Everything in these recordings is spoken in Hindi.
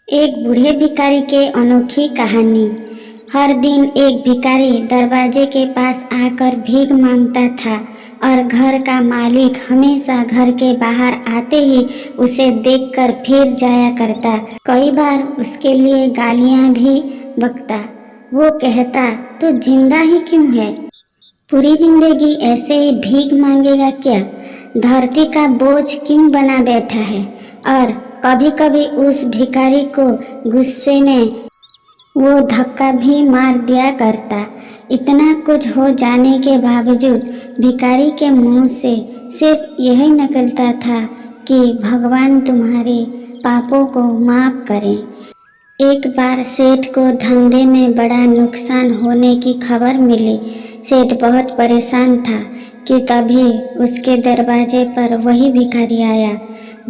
एक बूढ़े भिखारी के अनोखी कहानी। हर दिन एक भिखारी दरवाजे के पास आकर भीख मांगता था और घर का मालिक हमेशा घर के बाहर आते ही उसे देखकर फिर जाया करता। कई बार उसके लिए गालियां भी बकता। वो कहता, तू जिंदा ही क्यों है? पूरी जिंदगी ऐसे ही भीख मांगेगा क्या? धरती का बोझ क्यों बना बैठा है? और कभी कभी उस भिखारी को गुस्से में वो धक्का भी मार दिया करता। इतना कुछ हो जाने के बावजूद भिखारी के मुंह से सिर्फ यही निकलता था कि भगवान तुम्हारे पापों को माफ करें। एक बार सेठ को धंधे में बड़ा नुकसान होने की खबर मिली। सेठ बहुत परेशान था कि तभी उसके दरवाजे पर वही भिखारी आया।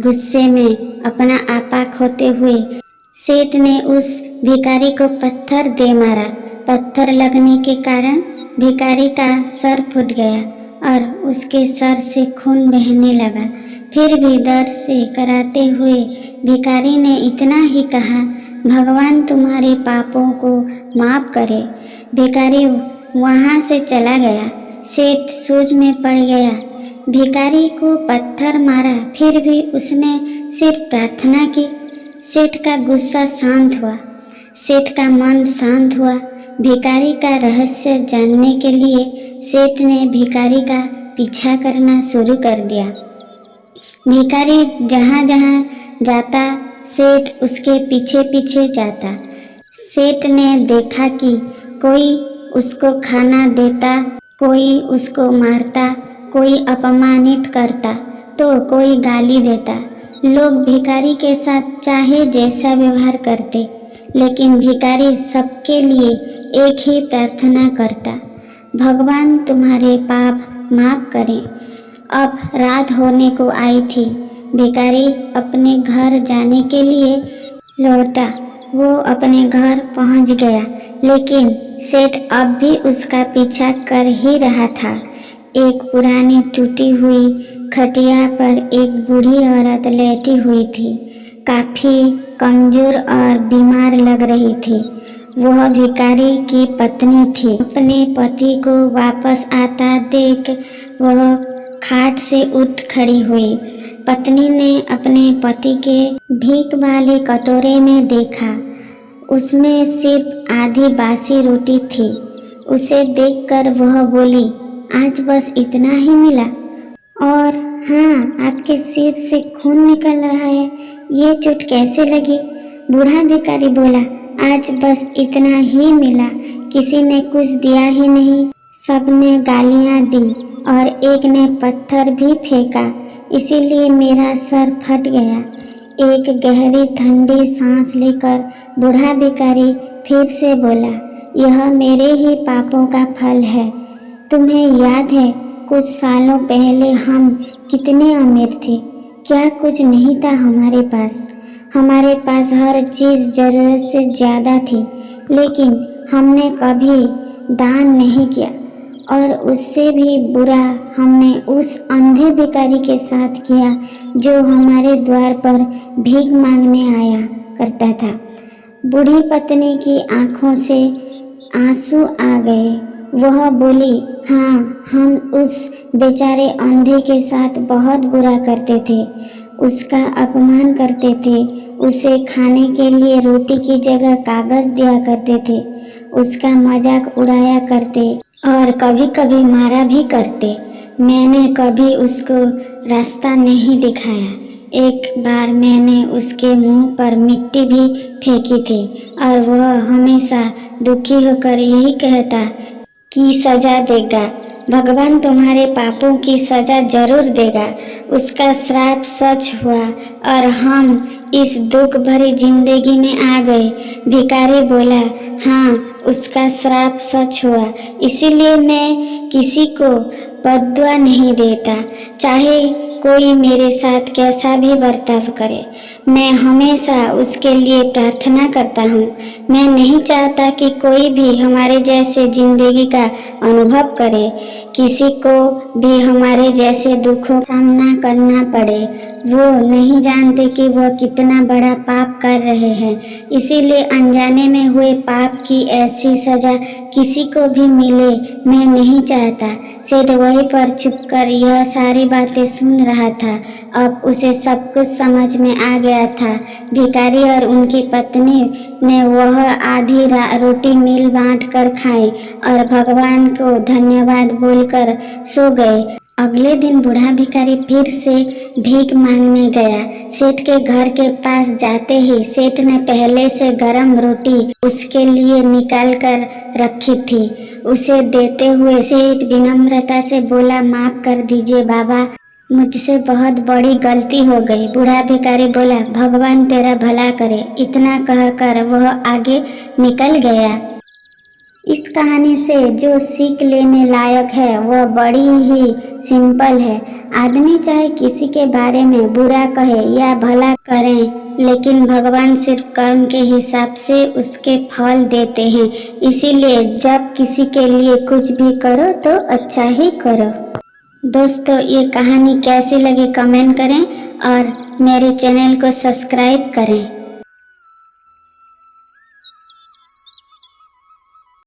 गुस्से में अपना आपा खोते हुए सेठ ने उस भिखारी को पत्थर दे मारा। पत्थर लगने के कारण भिखारी का सर फूट गया और उसके सर से खून बहने लगा। फिर भी दर्द से कराते हुए भिखारी ने इतना ही कहा, भगवान तुम्हारे पापों को माफ करे। भिखारी वहाँ से चला गया। सेठ सूझ में पड़ गया। भिखारी को पत्थर मारा, फिर भी उसने सिर्फ प्रार्थना की। सेठ का गुस्सा शांत हुआ। सेठ का मन शांत हुआ। भिखारी का रहस्य जानने के लिए सेठ ने भिखारी का पीछा करना शुरू कर दिया। भिखारी जहाँ जहाँ जाता सेठ उसके पीछे पीछे जाता। सेठ ने देखा कि कोई उसको खाना देता, कोई उसको मारता, कोई अपमानित करता तो कोई गाली देता। लोग भिखारी के साथ चाहे जैसा व्यवहार करते, लेकिन भिखारी सबके लिए एक ही प्रार्थना करता, भगवान तुम्हारे पाप माफ करें। अब रात होने को आई थी। भिखारी अपने घर जाने के लिए लौटा। वो अपने घर पहुंच गया, लेकिन सेठ अब भी उसका पीछा कर ही रहा था। एक पुरानी टूटी हुई खटिया पर एक बूढ़ी औरत लेटी हुई थी। काफी कमजोर और बीमार लग रही थी। वह भिखारी की पत्नी थी। अपने पति को वापस आता देख वह खाट से उठ खड़ी हुई। पत्नी ने अपने पति के भीख वाले कटोरे में देखा। उसमें सिर्फ आधी बासी रोटी थी। उसे देखकर वह बोली, आज बस इतना ही मिला? और हाँ, आपके सिर से खून निकल रहा है, ये चोट कैसे लगी? बूढ़ा भिखारी बोला, आज बस इतना ही मिला, किसी ने कुछ दिया ही नहीं। सबने गालियाँ दी और एक ने पत्थर भी फेंका, इसीलिए मेरा सर फट गया। एक गहरी ठंडी सांस लेकर बूढ़ा भिखारी फिर से बोला, यह मेरे ही पापों का फल है। तुम्हें याद है कुछ सालों पहले हम कितने अमीर थे? क्या कुछ नहीं था हमारे पास? हमारे पास हर चीज़ ज़रूरत से ज़्यादा थी, लेकिन हमने कभी दान नहीं किया। और उससे भी बुरा हमने उस अंधे भिखारी के साथ किया जो हमारे द्वार पर भीख मांगने आया करता था। बूढ़ी पत्नी की आंखों से आंसू आ गए। वह बोली, हाँ, हम उस बेचारे अंधे के साथ बहुत बुरा करते थे, उसका अपमान करते थे, उसे खाने के लिए रोटी की जगह कागज दिया करते थे, उसका मजाक उड़ाया करते और कभी कभी मारा भी करते। मैंने कभी उसको रास्ता नहीं दिखाया। एक बार मैंने उसके मुंह पर मिट्टी भी फेंकी थी और वह हमेशा दुखी होकर यही कहता कि सजा देगा, भगवान तुम्हारे पापों की सजा जरूर देगा। उसका श्राप सच हुआ और हम इस दुख भरी जिंदगी में आ गए। भिखारी बोला, हाँ, उसका श्राप सच हुआ, इसीलिए मैं किसी को बद्दुआ नहीं देता, चाहे कोई मेरे साथ कैसा भी बर्ताव करे। मैं हमेशा उसके लिए प्रार्थना करता हूँ। मैं नहीं चाहता कि कोई भी हमारे जैसे जिंदगी का अनुभव करे, किसी को भी हमारे जैसे दुखों का सामना करना पड़े। वो नहीं जानते कि वह कितना बड़ा पाप कर रहे हैं, इसीलिए अनजाने में हुए पाप की ऐसी सजा किसी को भी मिले मैं नहीं चाहता। सेठ वहीं पर छुपकर यह सारी बातें सुन रहा था। अब उसे सब कुछ समझ में आ गया था। भिखारी और उनकी पत्नी ने वह आधी रोटी मिल बांट कर खाई और भगवान को धन्यवाद बोलकर सो गए। अगले दिन बूढ़ा भिखारी फिर से भीख मांगने गया। सेठ के घर के पास जाते ही सेठ ने पहले से गरम रोटी उसके लिए निकाल कर रखी थी। उसे देते हुए सेठ विनम्रता से बोला, माफ कर दीजिए बाबा, मुझसे बहुत बड़ी गलती हो गई। बूढ़ा भिखारी बोला, भगवान तेरा भला करे। इतना कहकर वह आगे निकल गया। इस कहानी से जो सीख लेने लायक है वह बड़ी ही सिंपल है। आदमी चाहे किसी के बारे में बुरा कहे या भला करें, लेकिन भगवान सिर्फ कर्म के हिसाब से उसके फल देते हैं। इसीलिए जब किसी के लिए कुछ भी करो तो अच्छा ही करो। दोस्तों, ये कहानी कैसी लगी कमेंट करें और मेरे चैनल को सब्सक्राइब करें।